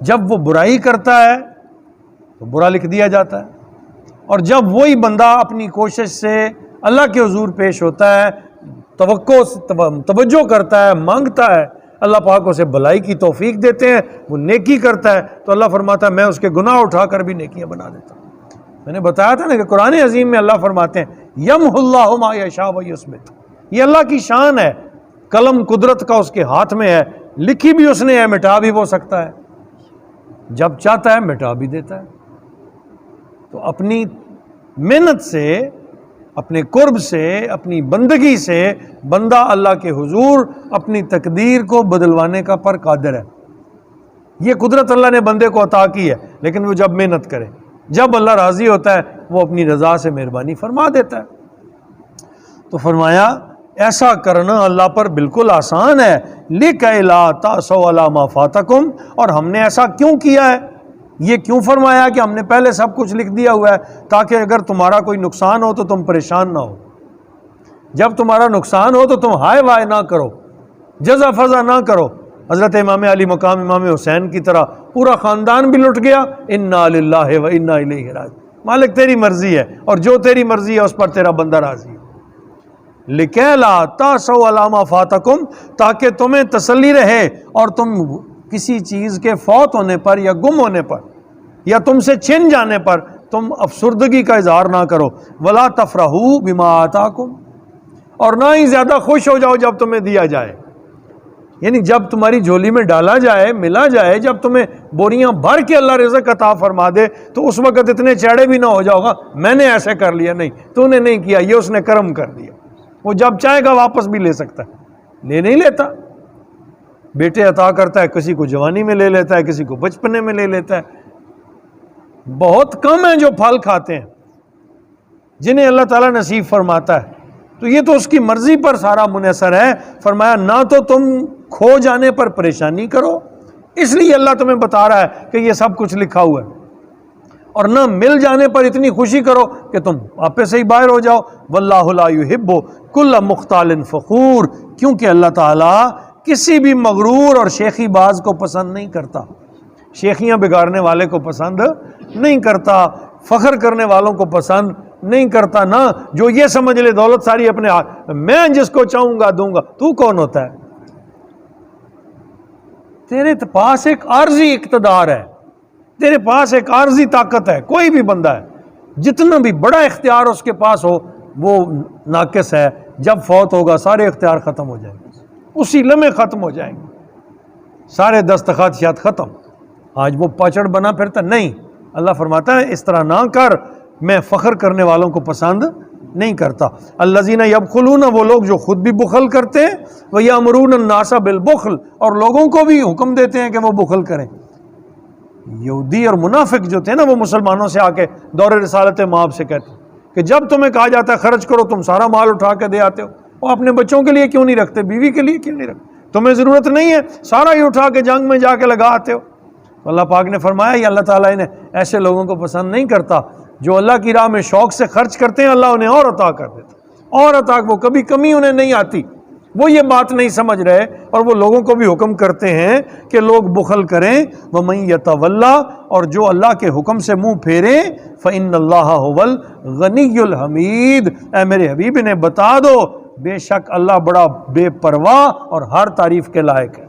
جب وہ برائی کرتا ہے تو برا لکھ دیا جاتا ہے، اور جب وہی بندہ اپنی کوشش سے اللہ کے حضور پیش ہوتا ہے، توجہ کرتا ہے، مانگتا ہے، اللہ پاک اسے بھلائی کی توفیق دیتے ہیں، وہ نیکی کرتا ہے تو اللہ فرماتا ہے میں اس کے گناہ اٹھا کر بھی نیکیاں بنا دیتا ہوں۔ میں نے بتایا تھا نا کہ قرآن عظیم میں اللہ فرماتے ہیں یمحو اللہ ما یشاء و یثبت، یہ اللہ کی شان ہے، قلم قدرت کا اس کے ہاتھ میں ہے، لکھی بھی اس نے ہے، مٹا بھی وہ سکتا ہے، جب چاہتا ہے مٹا بھی دیتا ہے۔ تو اپنی محنت سے، اپنے قرب سے، اپنی بندگی سے بندہ اللہ کے حضور اپنی تقدیر کو بدلوانے کا پر قادر ہے۔ یہ قدرت اللہ نے بندے کو عطا کی ہے، لیکن وہ جب محنت کرے، جب اللہ راضی ہوتا ہے وہ اپنی رضا سے مہربانی فرما دیتا ہے۔ تو فرمایا ایسا کرنا اللہ پر بالکل آسان ہے، لِكَيْ لَا تَأْسَوْا عَلَىٰ مَا فَاتَكُمْ، اور ہم نے ایسا کیوں کیا ہے، یہ کیوں فرمایا کہ ہم نے پہلے سب کچھ لکھ دیا ہوا ہے تاکہ اگر تمہارا کوئی نقصان ہو تو تم پریشان نہ ہو، جب تمہارا نقصان ہو تو تم ہائے وائے نہ کرو، جزا فضا نہ کرو۔ حضرت امام علی مقام امام حسین کی طرح پورا خاندان بھی لٹ گیا، انا للہ و انا الیہ راجعون، مالک تیری مرضی ہے اور جو تیری مرضی ہے اس پر تیرا بندہ راضی ہے۔ لِكَيْ لَا تَأْسَوْا عَلَىٰ مَا فَاتَكُمْ، تاکہ تمہیں تسلی رہے اور تم کسی چیز کے فوت ہونے پر یا گم ہونے پر یا تم سے چھن جانے پر تم افسردگی کا اظہار نہ کرو۔ وَلَا تَفْرَحُوا بِمَا آتَاكُمْ، اور نہ ہی زیادہ خوش ہو جاؤ جب تمہیں دیا جائے، یعنی جب تمہاری جھولی میں ڈالا جائے، ملا جائے، جب تمہیں بوریاں بھر کے اللہ رزق عطا فرما دے تو اس وقت اتنے چڑھے بھی نہ ہو جاؤ گا میں نے ایسے کر لیا، نہیں، تو نے نہیں کیا، یہ اس نے کرم کر دیا۔ وہ جب چاہے گا واپس بھی لے سکتا ہے، لے نہیں لیتا۔ بیٹے عطا کرتا ہے، کسی کو جوانی میں لے لیتا ہے، کسی کو بچپنے میں لے لیتا ہے۔ بہت کم ہیں جو پھل کھاتے ہیں جنہیں اللہ تعالیٰ نصیب فرماتا ہے، تو یہ تو اس کی مرضی پر سارا منحصر ہے۔ فرمایا نہ تو تم کھو جانے پر پریشانی کرو، اس لیے اللہ تمہیں بتا رہا ہے کہ یہ سب کچھ لکھا ہوا ہے، اور نہ مل جانے پر اتنی خوشی کرو کہ تم آپے سے ہی باہر ہو جاؤ۔ واللہ لا یحب کل مختال فخور، کیونکہ اللہ تعالیٰ کسی بھی مغرور اور شیخی باز کو پسند نہیں کرتا، شیخیاں بگاڑنے والے کو پسند نہیں کرتا، فخر کرنے والوں کو پسند نہیں کرتا، نہ جو یہ سمجھ لے دولت ساری اپنے ہاتھ، میں جس کو چاہوں گا دوں گا۔ تو کون ہوتا ہے؟ تیرے پاس ایک عارضی اقتدار ہے، تیرے پاس ایک عارضی طاقت ہے، کوئی بھی بندہ ہے جتنا بھی بڑا اختیار اس کے پاس ہو وہ ناقص ہے، جب فوت ہوگا سارے اختیار ختم ہو جائیں گے، اسی لمحے ختم ہو جائیں گے، سارے دستخط ختم۔ آج وہ پاچڑ بنا پھرتا نہیں، اللہ فرماتا ہے اس طرح نہ کر، میں فخر کرنے والوں کو پسند نہیں کرتا۔ الذین یبخلون، وہ لوگ جو خود بھی بخل کرتے ہیں، ویامرون الناس بالبخل، اور لوگوں کو بھی حکم دیتے ہیں کہ وہ بخل کریں۔ یہودی اور منافق جو تھے نا، وہ مسلمانوں سے آ کے دور رسالت مآب سے کہتے کہ جب تمہیں کہا جاتا ہے خرچ کرو تم سارا مال اٹھا کے دے آتے ہو، وہ اپنے بچوں کے لیے کیوں نہیں رکھتے، بیوی کے لیے کیوں نہیں رکھتے، تمہیں ضرورت نہیں ہے سارا ہی اٹھا کے جنگ میں جا کے لگا آتے ہو۔ اللہ پاک نے فرمایا یہ اللہ تعالیٰ نے ایسے لوگوں کو پسند نہیں کرتا، جو اللہ کی راہ میں شوق سے خرچ کرتے ہیں اللہ انہیں اور عطا کر دیتا، اور عطا، وہ کبھی کمی انہیں نہیں آتی۔ وہ یہ بات نہیں سمجھ رہے اور وہ لوگوں کو بھی حکم کرتے ہیں کہ لوگ بخل کریں۔ وَمَن يَتَوَلَّ، اور جو اللہ کے حکم سے منہ پھیرے، فَإِنَّ اللَّهَ هُوَ الْغَنِيُّ الْحَمِيدُ، اے میرے حبیب انہیں بتا دو بے شک اللہ بڑا بے پرواہ اور ہر تعریف کے لائق ہے۔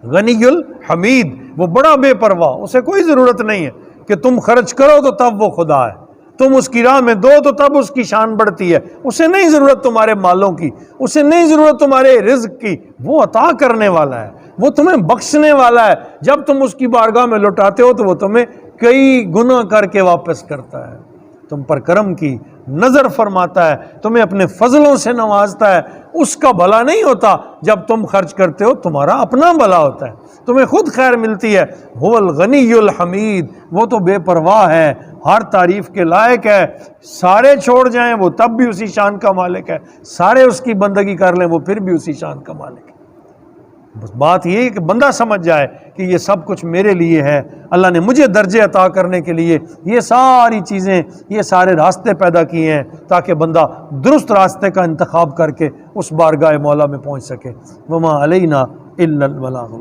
غنی الحمید، وہ بڑا بے پرواہ، اسے کوئی ضرورت نہیں ہے کہ تم خرچ کرو تو تب وہ خدا ہے، تم اس کی راہ میں دو تو تب اس کی شان بڑھتی ہے، اسے نہیں ضرورت تمہارے مالوں کی، اسے نہیں ضرورت تمہارے رزق کی، وہ عطا کرنے والا ہے، وہ تمہیں بخشنے والا ہے۔ جب تم اس کی بارگاہ میں لوٹاتے ہو تو وہ تمہیں کئی گنا کر کے واپس کرتا ہے، تم پر کرم کی نظر فرماتا ہے، تمہیں اپنے فضلوں سے نوازتا ہے۔ اس کا بھلا نہیں ہوتا جب تم خرچ کرتے ہو، تمہارا اپنا بھلا ہوتا ہے، تمہیں خود خیر ملتی ہے۔ هو الغنی الحمید، وہ تو بے پرواہ ہے، ہر تعریف کے لائق ہے، سارے چھوڑ جائیں وہ تب بھی اسی شان کا مالک ہے، سارے اس کی بندگی کر لیں وہ پھر بھی اسی شان کا مالک ہے۔ بس بات یہ ہے کہ بندہ سمجھ جائے کہ یہ سب کچھ میرے لیے ہے، اللہ نے مجھے درجے عطا کرنے کے لیے یہ ساری چیزیں، یہ سارے راستے پیدا کیے ہیں تاکہ بندہ درست راستے کا انتخاب کر کے اس بارگاہ مولا میں پہنچ سکے۔ وما علینا الا البلاغ۔